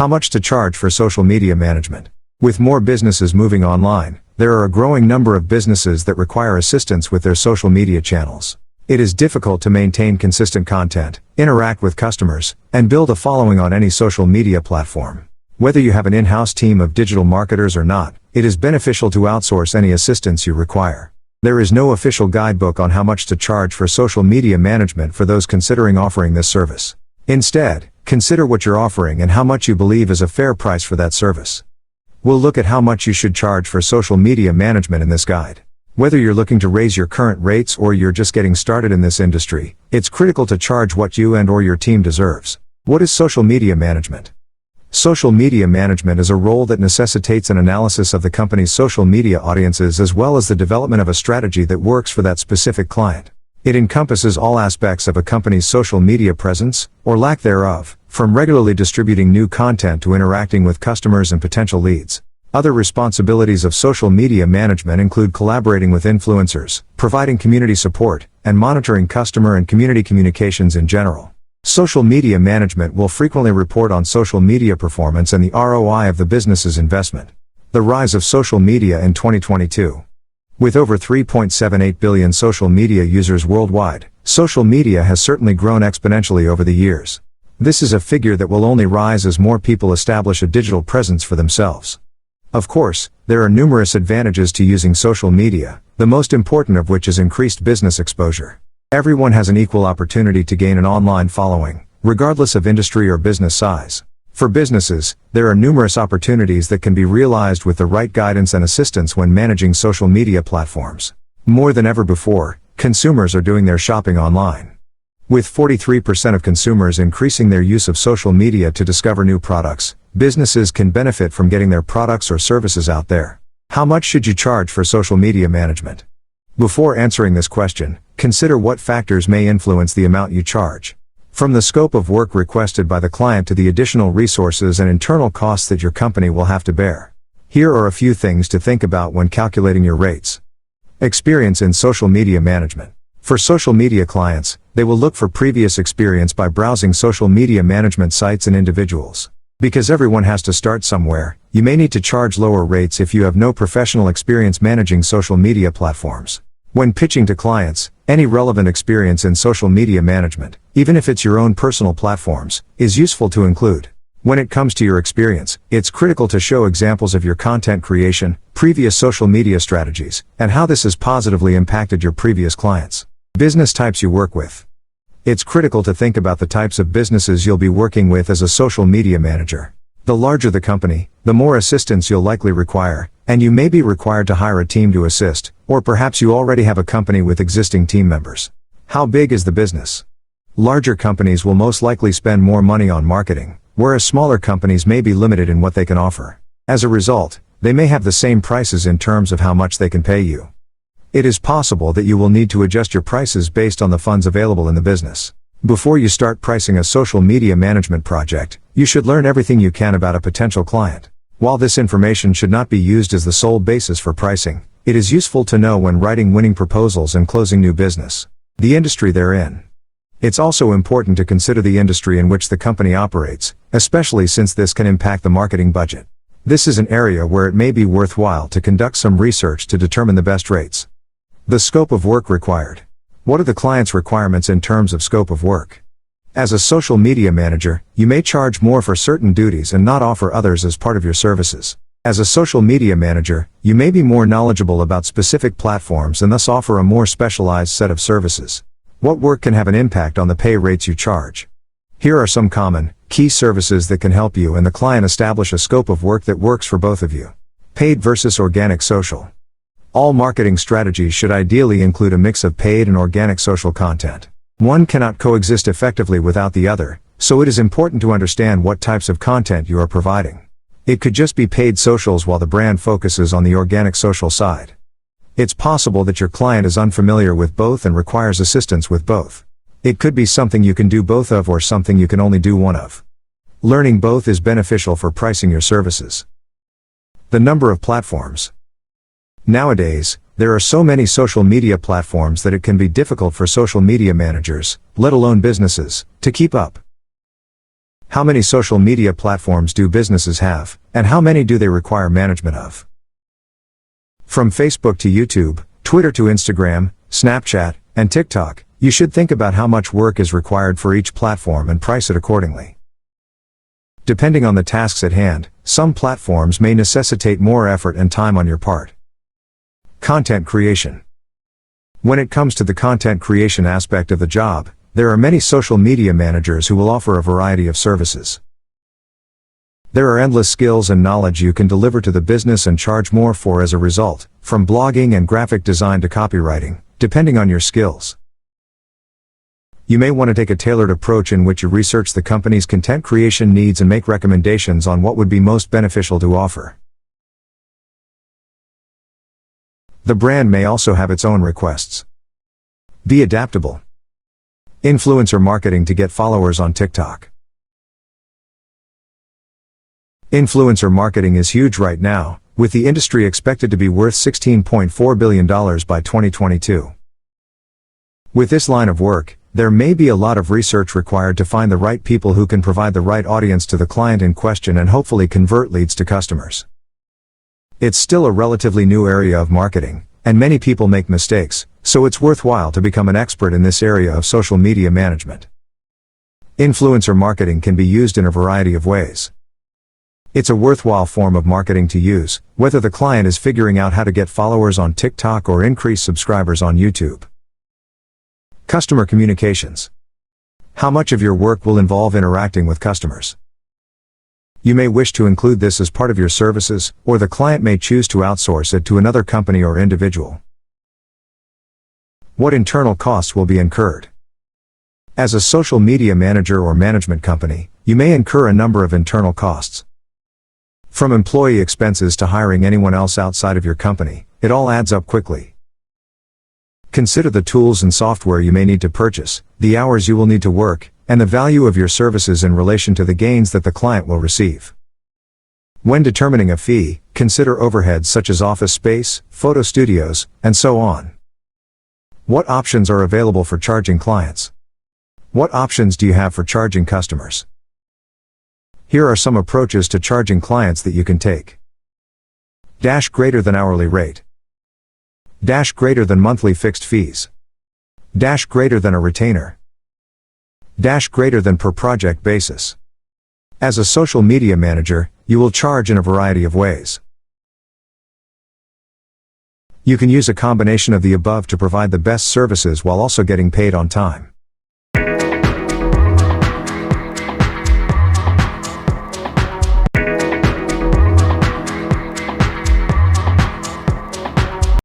How much to charge for social media management? With more businesses moving online, there are a growing number of businesses that require assistance with their social media channels. It is difficult to maintain consistent content, interact with customers, and build a following on any social media platform. Whether you have an in-house team of digital marketers or not, it is beneficial to outsource any assistance you require. There is no official guidebook on how much to charge for social media management for those considering offering this service. Instead, consider what you're offering and how much you believe is a fair price for that service. We'll look at how much you should charge for social media management in this guide. Whether you're looking to raise your current rates or you're just getting started in this industry, it's critical to charge what you and/or your team deserves. What is social media management? Social media management is a role that necessitates an analysis of the company's social media audiences as well as the development of a strategy that works for that specific client. It encompasses all aspects of a company's social media presence, or lack thereof, from regularly distributing new content to interacting with customers and potential leads. Other responsibilities of social media management include collaborating with influencers, providing community support, and monitoring customer and community communications in general. Social media management will frequently report on social media performance and the ROI of the business's investment. The rise of social media in 2022. With over 3.78 billion social media users worldwide, social media has certainly grown exponentially over the years. This is a figure that will only rise as more people establish a digital presence for themselves. Of course, there are numerous advantages to using social media, the most important of which is increased business exposure. Everyone has an equal opportunity to gain an online following, regardless of industry or business size. For businesses, there are numerous opportunities that can be realized with the right guidance and assistance when managing social media platforms. More than ever before, consumers are doing their shopping online. With 43% of consumers increasing their use of social media to discover new products, businesses can benefit from getting their products or services out there. How much should you charge for social media management? Before answering this question, consider what factors may influence the amount you charge. From the scope of work requested by the client to the additional resources and internal costs that your company will have to bear. Here are a few things to think about when calculating your rates. Experience in social media management. For social media clients, they will look for previous experience by browsing social media management sites and individuals. Because everyone has to start somewhere, you may need to charge lower rates if you have no professional experience managing social media platforms. When pitching to clients, any relevant experience in social media management, even if it's your own personal platforms, is useful to include. When it comes to your experience, it's critical to show examples of your content creation, previous social media strategies, and how this has positively impacted your previous clients. Business types you work with. It's critical to think about the types of businesses you'll be working with as a social media manager. The larger the company, the more assistance you'll likely require, and you may be required to hire a team to assist, or perhaps you already have a company with existing team members. How big is the business? Larger companies will most likely spend more money on marketing, whereas smaller companies may be limited in what they can offer. As a result, they may have the same prices in terms of how much they can pay you. It is possible that you will need to adjust your prices based on the funds available in the business. Before you start pricing a social media management project, you should learn everything you can about a potential client. While this information should not be used as the sole basis for pricing, it is useful to know when writing winning proposals and closing new business. The industry they're in. It's also important to consider the industry in which the company operates, especially since this can impact the marketing budget. This is an area where it may be worthwhile to conduct some research to determine the best rates. The scope of work required. What are the client's requirements in terms of scope of work? As a social media manager, you may charge more for certain duties and not offer others as part of your services. As a social media manager, you may be more knowledgeable about specific platforms and thus offer a more specialized set of services. What work can have an impact on the pay rates you charge? Here are some common, key services that can help you and the client establish a scope of work that works for both of you. Paid versus organic social. All marketing strategies should ideally include a mix of paid and organic social content. One cannot coexist effectively without the other, so it is important to understand what types of content you are providing. It could just be paid socials while the brand focuses on the organic social side. It's possible that your client is unfamiliar with both and requires assistance with both. It could be something you can do both of or something you can only do one of. Learning both is beneficial for pricing your services. The number of platforms. Nowadays, there are so many social media platforms that it can be difficult for social media managers, let alone businesses, to keep up. How many social media platforms do businesses have, and how many do they require management of? From Facebook to YouTube, Twitter to Instagram, Snapchat, and TikTok, you should think about how much work is required for each platform and price it accordingly. Depending on the tasks at hand, some platforms may necessitate more effort and time on your part. Content creation. When it comes to the content creation aspect of the job, there are many social media managers who will offer a variety of services. There are endless skills and knowledge you can deliver to the business and charge more for as a result, from blogging and graphic design to copywriting, depending on your skills. You may want to take a tailored approach in which you research the company's content creation needs and make recommendations on what would be most beneficial to offer. The brand may also have its own requests. Be adaptable. Influencer marketing to get followers on TikTok. Influencer marketing is huge right now, with the industry expected to be worth $16.4 billion by 2022. With this line of work, there may be a lot of research required to find the right people who can provide the right audience to the client in question and hopefully convert leads to customers. It's still a relatively new area of marketing, and many people make mistakes, so it's worthwhile to become an expert in this area of social media management. Influencer marketing can be used in a variety of ways. It's a worthwhile form of marketing to use, whether the client is figuring out how to get followers on TikTok or increase subscribers on YouTube. Customer communications. How much of your work will involve interacting with customers? You may wish to include this as part of your services, or the client may choose to outsource it to another company or individual. What internal costs will be incurred? As a social media manager or management company, you may incur a number of internal costs. From employee expenses to hiring anyone else outside of your company, it all adds up quickly. Consider the tools and software you may need to purchase, the hours you will need to work, and the value of your services in relation to the gains that the client will receive. When determining a fee, consider overheads such as office space, photo studios, and so on. What options are available for charging clients? What options do you have for charging customers? Here are some approaches to charging clients that you can take. Greater than hourly rate. Greater than monthly fixed fees. Greater than a retainer. Greater than per project basis. As a social media manager, you will charge in a variety of ways. You can use a combination of the above to provide the best services while also getting paid on time.